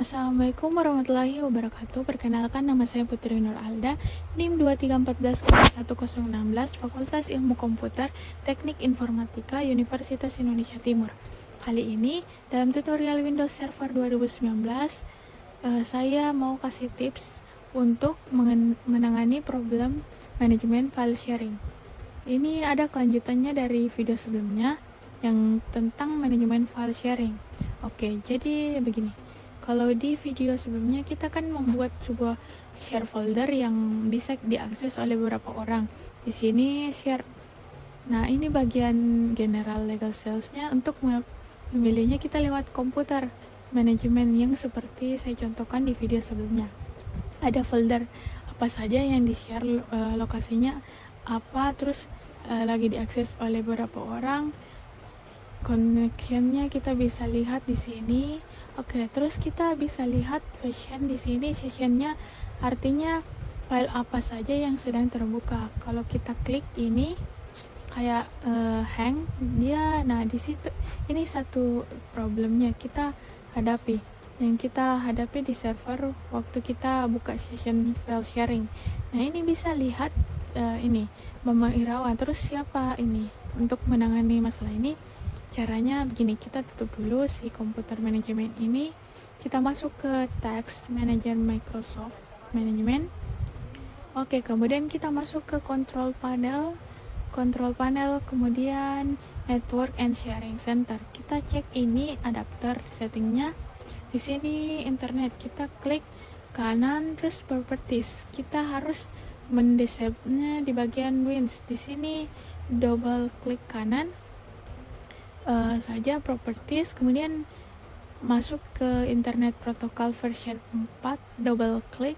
Assalamualaikum warahmatullahi wabarakatuh. Perkenalkan, nama saya Putri Nur Alda, NIM 2314-1016, Fakultas Ilmu Komputer Teknik Informatika Universitas Indonesia Timur. Kali ini, dalam tutorial Windows Server 2019, saya mau kasih tips untuk menangani problem manajemen file sharing. Ini ada kelanjutannya dari video sebelumnya yang tentang manajemen file sharing. Oke, jadi begini. Kalau di video sebelumnya kita kan membuat sebuah share folder yang bisa diakses oleh beberapa orang. Di sini share. Nah, ini bagian general legal sales-nya. Untuk memilihnya kita lewat komputer manajemen yang seperti saya contohkan di video sebelumnya. Ada folder apa saja yang di-share, lokasinya apa, terus lagi diakses oleh beberapa orang. Connection-nya kita bisa lihat di sini. Oke, terus kita bisa lihat version di sini. Session-nya artinya file apa saja yang sedang terbuka. Kalau kita klik ini kayak hang dia. Nah, di situ ini satu problemnya kita hadapi. Yang kita hadapi di server waktu kita buka session file sharing. Nah, ini bisa lihat ini Mama Irawan. Terus siapa ini? Untuk menangani masalah ini, caranya begini, kita tutup dulu si komputer manajemen ini, kita masuk ke Task Manager Microsoft Management. Oke, kemudian kita masuk ke Control Panel, kemudian Network and Sharing Center. Kita cek ini adapter settingnya. Di sini internet, kita klik kanan, terus properties. Kita harus mendisable-nya di bagian Wins. Di sini double klik kanan saja properties, kemudian masuk ke internet protocol version 4, double klik,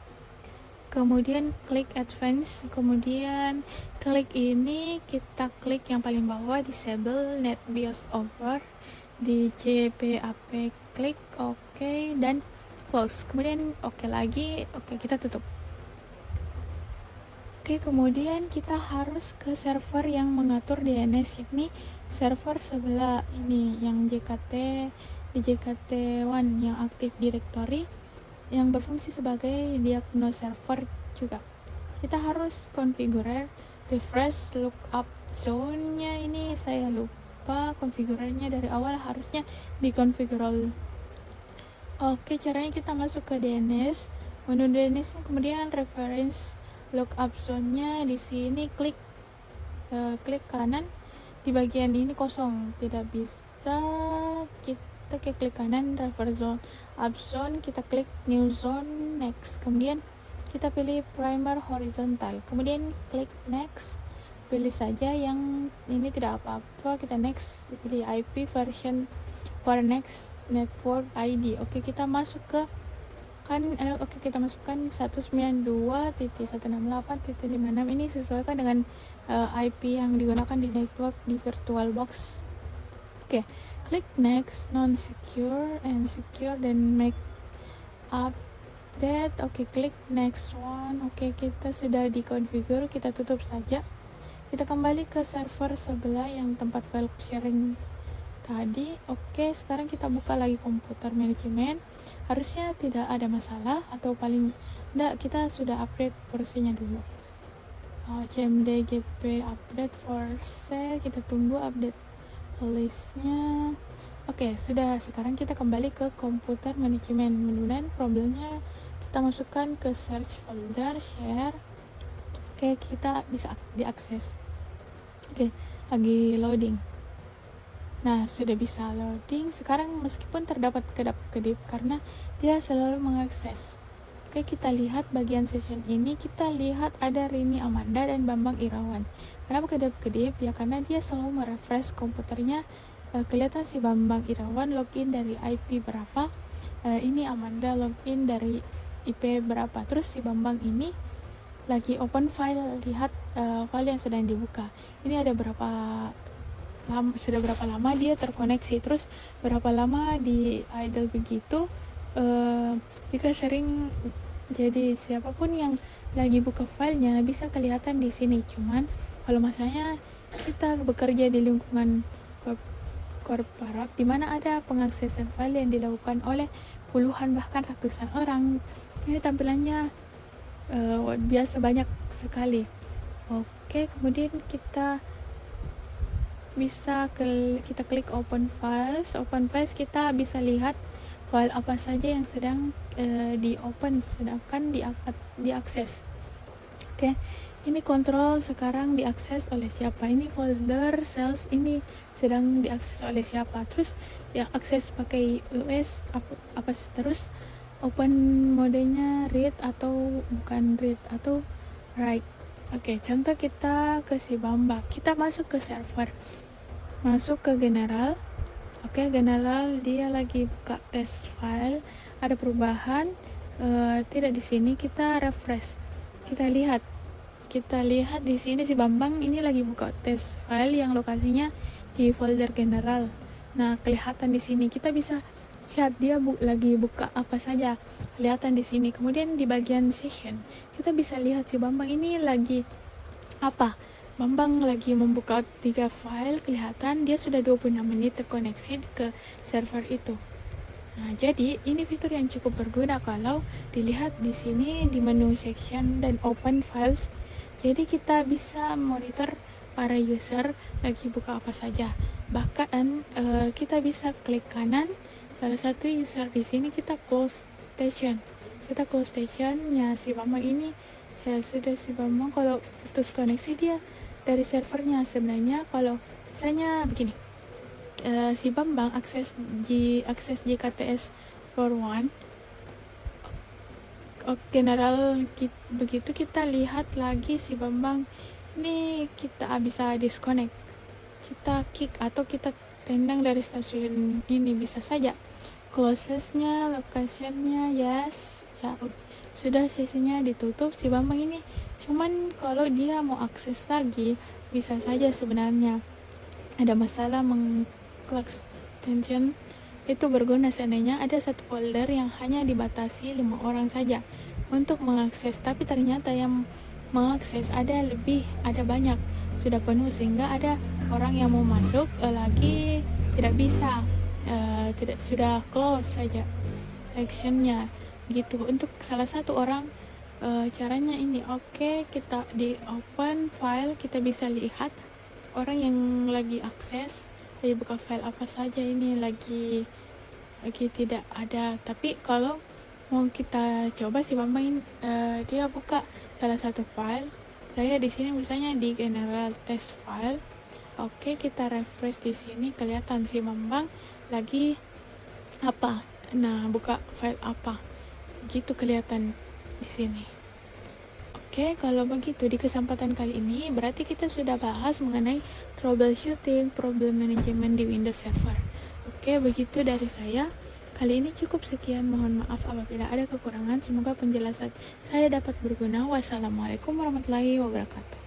kemudian klik advance, kemudian klik ini, kita klik yang paling bawah disable net BIOS over, di CPAP klik oke, dan close, kemudian oke lagi, oke, kita tutup. Oke, kemudian kita harus ke server yang mengatur DNS, yakni server sebelah ini yang di JKT1 yang aktif directory yang berfungsi sebagai diagnos server juga. Kita harus configure refresh lookup zone-nya, ini saya lupa konfigurasinya dari awal, harusnya dikonfigure. Oke, caranya kita masuk ke DNS, menu DNS, kemudian reference lookup zone-nya di sini, klik kanan. Di bagian ini kosong, tidak bisa, kita klik kanan, reference zone up zone, kita klik new zone, next, kemudian kita pilih primer horizontal, kemudian klik next, pilih saja yang ini tidak apa-apa, kita next, pilih IP version for next network ID. Oke, kita masuk ke kita masukkan 192.168.56. ini sesuaikan dengan IP yang digunakan di network di VirtualBox. Oke, klik next, non secure and secure, dan make update. Oke, klik next one. Oke, kita sudah dikonfigur, kita tutup saja. Kita kembali ke server sebelah yang tempat file sharing tadi. Oke, sekarang kita buka lagi komputer manajemen. Harusnya tidak ada masalah, atau paling tidak kita sudah update versinya dulu. CMD GP update versi, kita tunggu update listnya. Oke, sudah. Sekarang kita kembali ke komputer manajemen. Mudah-mudahan problemnya kita masukkan ke search folder share. Oke, kita bisa diakses. Oke, lagi loading. Nah, sudah bisa loading. Sekarang meskipun terdapat kedap-kedip karena dia selalu mengakses. Oke, kita lihat bagian session ini. Kita lihat ada Rini Amanda dan Bambang Irawan. Kenapa kedap-kedip? Ya karena dia selalu merefresh komputernya. Kelihatan si Bambang Irawan login dari IP berapa, ini Amanda login dari IP berapa. Terus si Bambang ini lagi open file, lihat file yang sedang dibuka. Ini ada sudah berapa lama dia terkoneksi, terus berapa lama di idle begitu. Jika sering, jadi siapapun yang lagi buka filenya bisa kelihatan di sini. Cuman kalau masalahnya kita bekerja di lingkungan korporat di mana ada pengaksesan file yang dilakukan oleh puluhan bahkan ratusan orang. Ini tampilannya biasa banyak sekali. Oke, kemudian kita bisa kita klik open files. Open files kita bisa lihat file apa saja yang sedang di open, sedangkan diakses. Oke, ini kontrol sekarang diakses oleh siapa, ini folder sales ini sedang diakses oleh siapa, terus yang akses pakai US apa terus open modenya read atau bukan read atau write. Oke, contoh kita ke si Bamba, kita masuk ke server, masuk ke general. Oke, general dia lagi buka test file, ada perubahan tidak di sini, kita refresh, kita lihat di sini si Bambang ini lagi buka test file yang lokasinya di folder general. Nah, kelihatan di sini, kita bisa lihat dia lagi buka apa saja, kelihatan di sini. Kemudian di bagian session kita bisa lihat si Bambang ini lagi apa. Bambang lagi membuka 3 file, kelihatan dia sudah 26 menit terkoneksi ke server itu. Nah, jadi ini fitur yang cukup berguna kalau dilihat di sini di menu section dan open files. Jadi kita bisa monitor para user lagi buka apa saja. Bahkan kita bisa klik kanan salah satu user di sini, kita close station. Kita close stationnya si Bambang ini. Ya sudah, si Bambang kalau putus koneksi dia dari servernya. Sebenarnya kalau misalnya begini, si Bambang akses JKTS Core 1 general begitu, kita lihat lagi si Bambang ini kita bisa disconnect, kita kick atau kita tendang dari stasiun ini, bisa saja closesnya, locationnya yes ya, sudah sesinya ditutup si Bambang ini. Cuman kalau dia mau akses lagi bisa saja sebenarnya ada masalah mengclock extension. Itu berguna seandainya ada satu folder yang hanya dibatasi 5 orang saja untuk mengakses, tapi ternyata yang mengakses ada banyak, sudah penuh sehingga ada orang yang mau masuk lagi tidak bisa, sudah close saja sectionnya gitu. Untuk salah satu orang caranya ini. Oke, kita di open file kita bisa lihat orang yang lagi akses lagi buka file apa saja, ini lagi tidak ada. Tapi kalau mau kita coba si Bambang dia buka salah satu file, saya di sini misalnya di general test file. Oke, kita refresh di sini, kelihatan si Bambang lagi apa, nah buka file apa gitu, kelihatan di sini. Oke, kalau begitu di kesempatan kali ini berarti kita sudah bahas mengenai troubleshooting, problem management di Windows Server. Oke, begitu dari saya. Kali ini cukup sekian, mohon maaf apabila ada kekurangan. Semoga penjelasan saya dapat berguna. Wassalamualaikum warahmatullahi wabarakatuh.